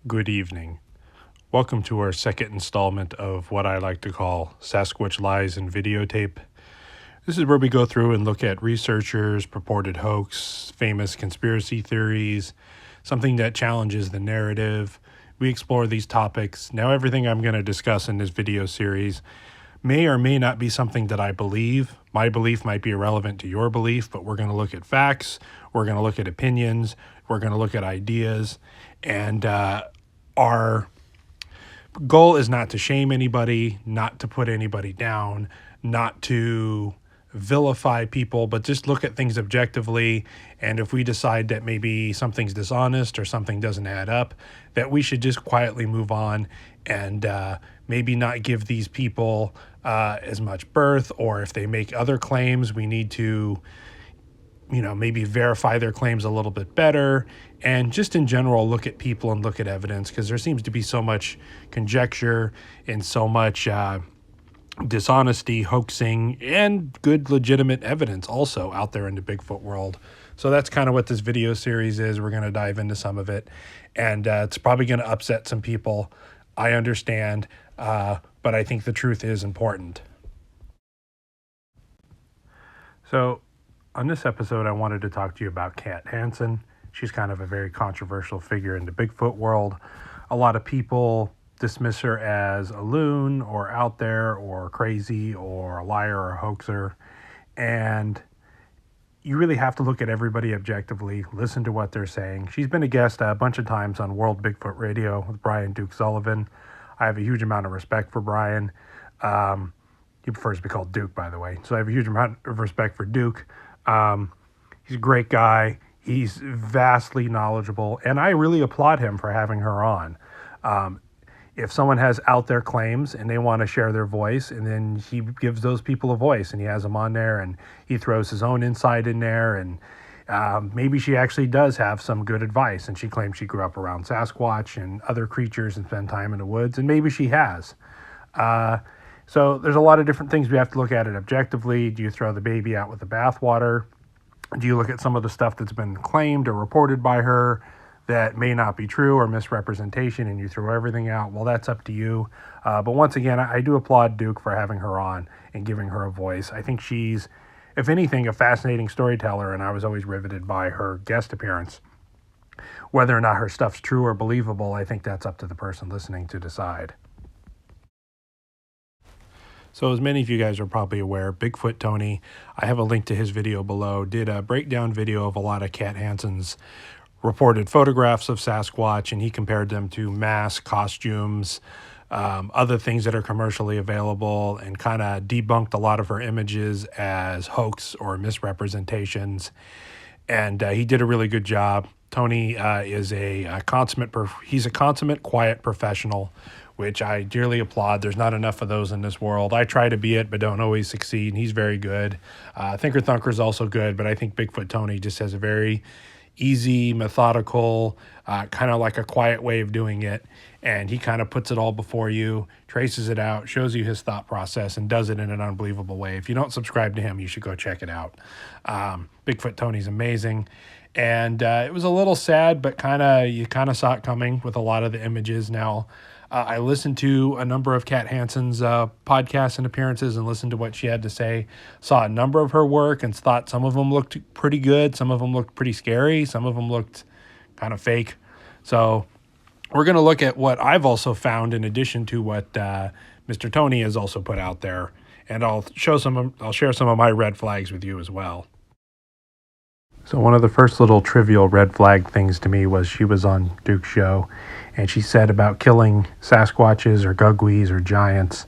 Good evening. Welcome to our second installment of what I like to call Sasquatch Lies and Videotape. This is where we go through and look at researchers, purported hoax, famous conspiracy theories, something that challenges the narrative. We explore these topics. Now, everything I'm going to discuss in this video series may or may not be something that I believe. My belief might be irrelevant to your belief, but we're going to look at facts, we're going to look at opinions, we're going to look at ideas, and our goal is not to shame anybody, not to put anybody down, not to vilify people, but just look at things objectively. And if we decide that maybe something's dishonest or something doesn't add up, that we should just quietly move on and maybe not give these people as much birth, or if they make other claims, we need to maybe verify their claims a little bit better, and just in general look at people and look at evidence, because there seems to be so much conjecture and so much dishonesty, hoaxing, and good legitimate evidence also out there in the Bigfoot world. So that's kind of what this video series is. We're going to dive into some of it, and it's probably going to upset some people. I understand, but I think the truth is important. So on this episode, I wanted to talk to you about Khat Hansen. She's kind of a very controversial figure in the Bigfoot world. A lot of people dismiss her as a loon or out there or crazy or a liar or a hoaxer. And you really have to look at everybody objectively, listen to what they're saying. She's been a guest a bunch of times on World Bigfoot Radio with Brian Duke Sullivan. I have a huge amount of respect for Brian. He prefers to be called Duke, by the way. So I have a huge amount of respect for Duke. He's a great guy. He's vastly knowledgeable, and I really applaud him for having her on. If someone has out there claims and they want to share their voice, and then he gives those people a voice, and he has them on there, and he throws his own insight in there, and maybe she actually does have some good advice, and she claims she grew up around Sasquatch and other creatures and spent time in the woods, and maybe she has. So there's a lot of different things we have to look at it objectively. Do you throw the baby out with the bathwater? Do you look at some of the stuff that's been claimed or reported by her that may not be true or misrepresentation, and you throw everything out? Well, that's up to you. But once again, I do applaud Duke for having her on and giving her a voice. I think she's, if anything, a fascinating storyteller, and I was always riveted by her guest appearance. Whether or not her stuff's true or believable, I think that's up to the person listening to decide. So as many of you guys are probably aware, Bigfoot Tony, I have a link to his video below, did a breakdown video of a lot of Khat Hansen's reported photographs of Sasquatch, and he compared them to masks, costumes, other things that are commercially available, and kind of debunked a lot of her images as hoax or misrepresentations. And he did a really good job. Tony is a consummate quiet professional, which I dearly applaud. There's not enough of those in this world. I try to be it, but don't always succeed, and he's very good. Thinker Thunker's also good, but I think Bigfoot Tony just has a very easy, methodical, kind of like a quiet way of doing it, and he kind of puts it all before you, traces it out, shows you his thought process, and does it in an unbelievable way. If you don't subscribe to him, you should go check it out. Bigfoot Tony's amazing. And it was a little sad, but you kind of saw it coming with a lot of the images. Now, I listened to a number of Khat Hansen's podcasts and appearances and listened to what she had to say. Saw a number of her work and thought some of them looked pretty good. Some of them looked pretty scary. Some of them looked kind of fake. So we're going to look at what I've also found in addition to what Mr. Tony has also put out there. And I'll share some of my red flags with you as well. So one of the first little trivial red flag things to me was she was on Duke's show, and she said about killing Sasquatches or Gugwees or giants,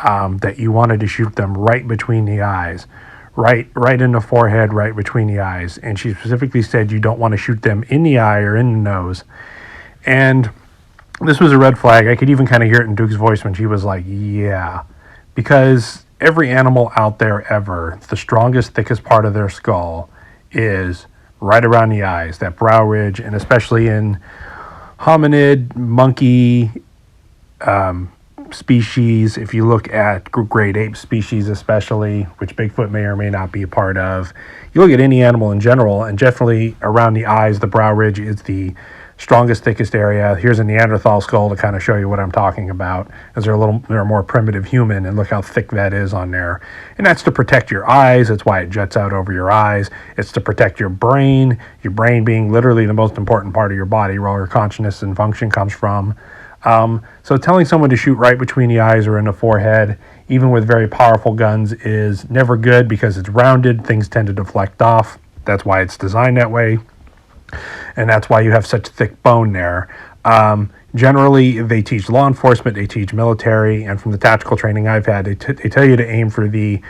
that you wanted to shoot them right between the eyes, right in the forehead, right between the eyes. And she specifically said you don't want to shoot them in the eye or in the nose. And this was a red flag. I could even kind of hear it in Duke's voice when she was like, yeah, because every animal out there ever, the strongest, thickest part of their skull is right around the eyes, that brow ridge, and especially in hominid, monkey species. If you look at great ape species especially, which Bigfoot may or may not be a part of, you look at any animal in general, and definitely around the eyes, the brow ridge is the strongest, thickest area. Here's a Neanderthal skull to kind of show you what I'm talking about, as they're a more primitive human, and look how thick that is on there. And that's to protect your eyes. That's why it juts out over your eyes. It's to protect your brain being literally the most important part of your body, where all your consciousness and function comes from. So telling someone to shoot right between the eyes or in the forehead, even with very powerful guns, is never good, because it's rounded. Things tend to deflect off. That's why it's designed that way. And that's why you have such thick bone there. Generally, they teach law enforcement, they teach military, and from the tactical training I've had, they tell you to aim for the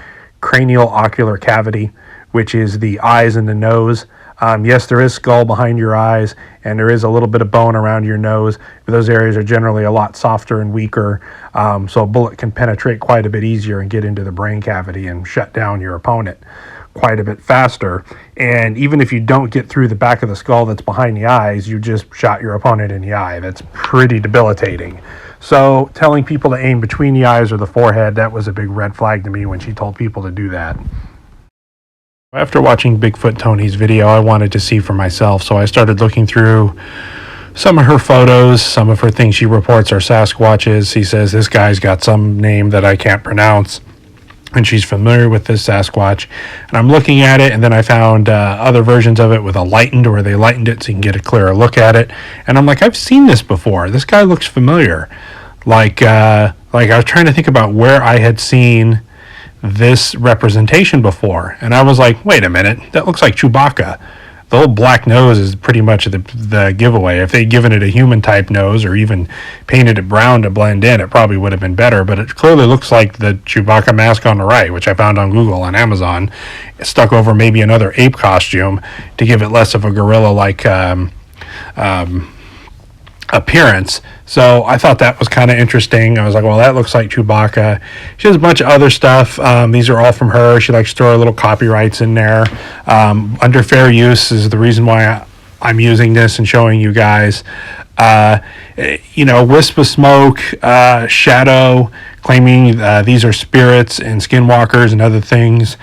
cranial ocular cavity, which is the eyes and the nose. Yes, there is skull behind your eyes, and there is a little bit of bone around your nose, but those areas are generally a lot softer and weaker, so a bullet can penetrate quite a bit easier and get into the brain cavity and shut down your opponent quite a bit faster. And even if you don't get through the back of the skull that's behind the eyes, you just shot your opponent in the eye. That's pretty debilitating. So telling people to aim between the eyes or the forehead, that was a big red flag to me when she told people to do that. After watching Bigfoot Tony's video, I wanted to see for myself, so I started looking through some of her photos. Some of her things she reports are Sasquatches. He says this guy's got some name that I can't pronounce, and she's familiar with this Sasquatch. And I'm looking at it, and then I found other versions of it with a lightened, where they lightened it so you can get a clearer look at it. And I'm like, I've seen this before. This guy looks familiar. Like I was trying to think about where I had seen this representation before, and I was like, wait a minute, that looks like Chewbacca. The old black nose is pretty much the giveaway. If they'd given it a human type nose, or even painted it brown to blend in, it probably would have been better. But it clearly looks like the Chewbacca mask on the right, which I found on Google on Amazon, stuck over maybe another ape costume to give it less of a gorilla-like appearance. So I thought that was kind of interesting. I was like, well, that looks like Chewbacca. She has a bunch of other stuff. These are all from her. She likes to throw her little copyrights in there. Under fair use is the reason why I'm using this and showing you guys. Wisp of smoke, shadow, claiming these are spirits and skinwalkers and other things.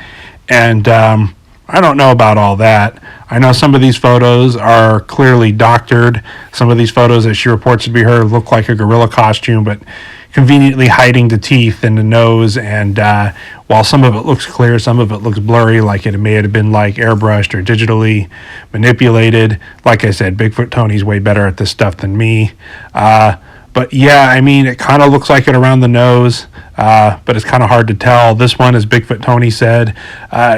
And I don't know about all that. I know some of these photos are clearly doctored. Some of these photos that she reports to be her look like a gorilla costume, but conveniently hiding the teeth and the nose. And while some of it looks clear, some of it looks blurry, like it may have been like airbrushed or digitally manipulated. Like I said, Bigfoot Tony's way better at this stuff than me. But yeah, I mean, it kind of looks like it around the nose, but it's kind of hard to tell. This one, as Bigfoot Tony said,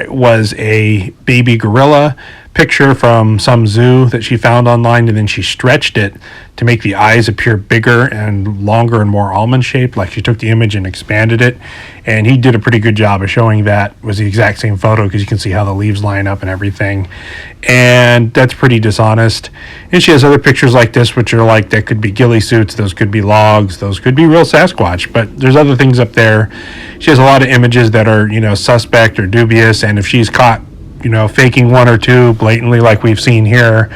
was a baby gorilla picture from some zoo that she found online, and then she stretched it to make the eyes appear bigger and longer and more almond shaped. Like she took the image and expanded it, and he did a pretty good job of showing that was the exact same photo, because you can see how the leaves line up and everything. And that's pretty dishonest. And she has other pictures like this, which are like, that could be ghillie suits, those could be logs, those could be real Sasquatch, but there's other things up there. She has a lot of images that are, suspect or dubious, and if she's caught faking one or two blatantly like we've seen here,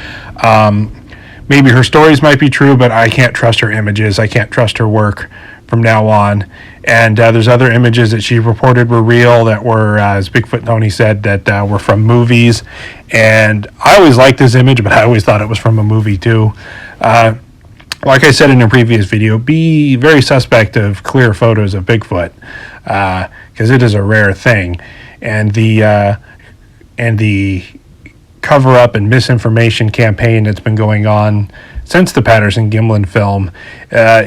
maybe her stories might be true, but I can't trust her images. I can't trust her work from now on. And there's other images that she reported were real that were, as Bigfoot Tony said, that were from movies. And I always liked this image, but I always thought it was from a movie too. Like I said in a previous video, be very suspect of clear photos of Bigfoot, because it is a rare thing. And the cover-up and misinformation campaign that's been going on since the Patterson-Gimlin film,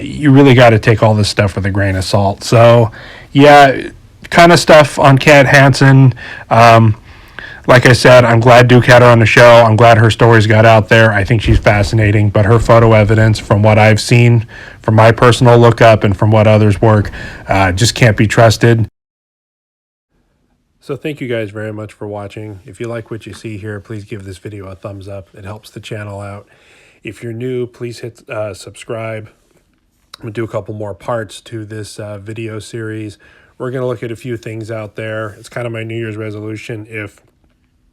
you really got to take all this stuff with a grain of salt. So, yeah, kind of stuff on Khat Hansen. Like I said, I'm glad Duke had her on the show. I'm glad her stories got out there. I think she's fascinating, but her photo evidence, from what I've seen, from my personal lookup and from what others work, just can't be trusted. So thank you guys very much for watching. If you like what you see here, please give this video a thumbs up. It helps the channel out. If you're new, please hit subscribe. I'm going to do a couple more parts to this video series. We're going to look at a few things out there. It's kind of my New Year's resolution. If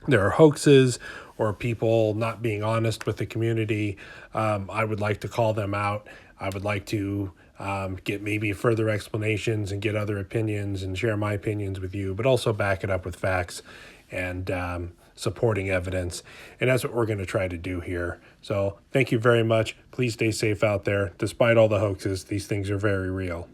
there are hoaxes or people not being honest with the community, I would like to call them out. I would like to get maybe further explanations and get other opinions and share my opinions with you, but also back it up with facts. And supporting evidence. And that's what we're going to try to do here. So thank you very much. Please stay safe out there. Despite all the hoaxes, these things are very real.